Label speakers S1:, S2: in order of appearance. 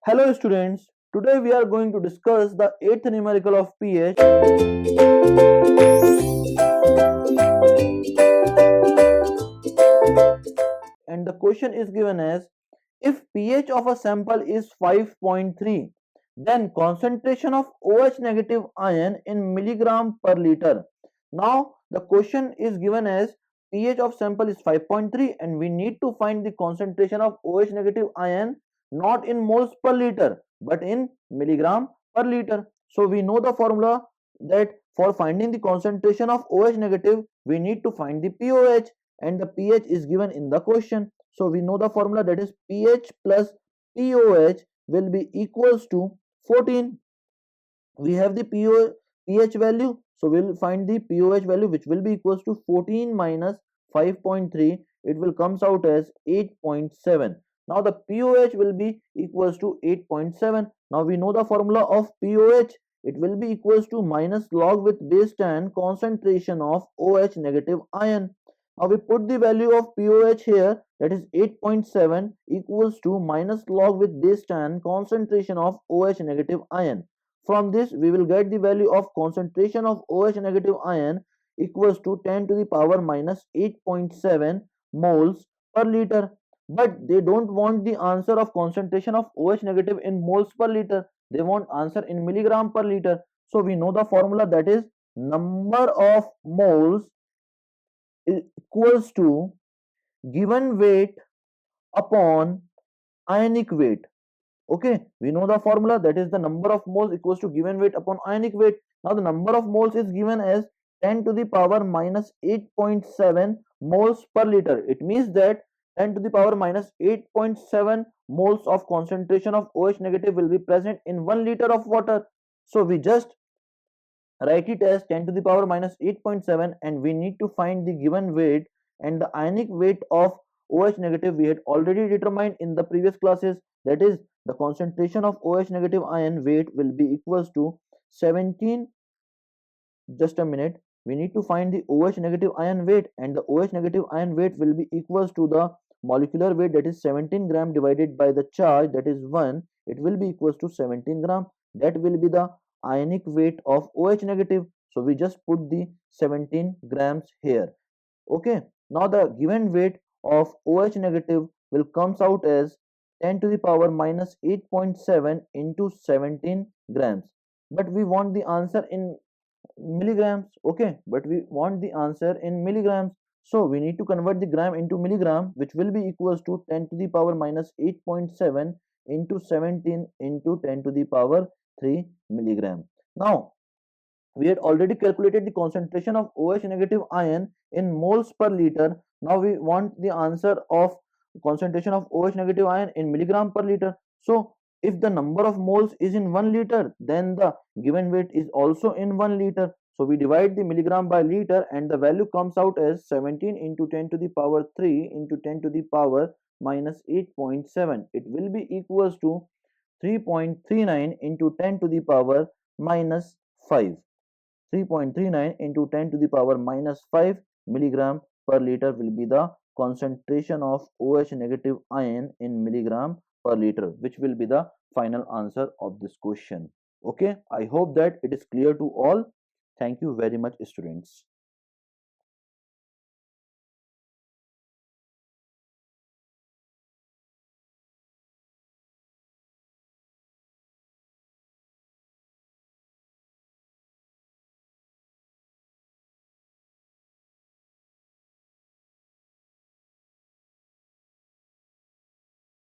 S1: Hello students, today we are going to discuss the 8th numerical of pH and the question is given as if pH of a sample is 5.3 then concentration of OH negative ion in milligram per liter. Now the question is given as pH of sample is 5.3 and we need to find the concentration of OH negative ion not in moles per liter but in milligram per liter. So we know the formula that for finding the concentration of OH negative we need to find the pOH and the pH is given in the question. So we know the formula, that is pH plus pOH will be equals to 14. We have the pH value, so we'll find the pOH value, which will be equals to 14 minus 5.3. It will comes out as 8.7. Now the pOH will be equals to 8.7. Now we know the formula of pOH. It will be equals to minus log with base 10 concentration of OH negative ion. Now we put the value of pOH here, that is 8.7 equals to minus log with base 10 concentration of OH negative ion. From this we will get the value of concentration of OH negative ion equals to 10 to the power minus 8.7 moles per liter. But they don't want the answer of concentration of OH negative in moles per liter. They want answer in milligram per liter. So we know the formula, that is number of moles equals to given weight upon ionic weight. Okay, we know the formula, that is the number of moles equals to given weight upon ionic weight. Now the number of moles is given as 10 to the power minus 8.7 moles per liter. It means that 10 to the power minus 8.7 moles of concentration of OH negative will be present in 1 liter of water. So we just write it as 10 to the power minus 8.7 and we need to find the given weight, and the ionic weight of OH negative we had already determined in the previous classes, that is the concentration of OH negative ion weight will be equals to 17. Just a minute, we need to find the OH negative ion weight, and the OH negative ion weight will be equals to the molecular weight, that is 17 gram divided by the charge, that is 1. It will be equals to 17 gram. That will be the ionic weight of OH negative. So we just put the 17 grams here. Okay, now the given weight of OH negative will comes out as 10 to the power minus 8.7 into 17 grams. But we want the answer in milligrams. Okay, but we want the answer in milligrams, so we need to convert the gram into milligram, which will be equals to 10 to the power minus 8.7 into 17 into 10 to the power 3 milligram. Now we had already calculated the concentration of OH negative ion in moles per liter. Now we want the answer of concentration of OH negative ion in milligram per liter. So if the number of moles is in 1 liter, then the given weight is also in 1 liter. So we divide the milligram by liter and the value comes out as 17 into 10 to the power 3 into 10 to the power minus 8.7. It will be equals to 3.39 into 10 to the power minus 5. 3.39 into 10 to the power minus 5 milligram per liter will be the concentration of OH negative ion in milligram per liter, which will be the final answer of this question. Okay, I hope that it is clear to all. Thank you very much, students.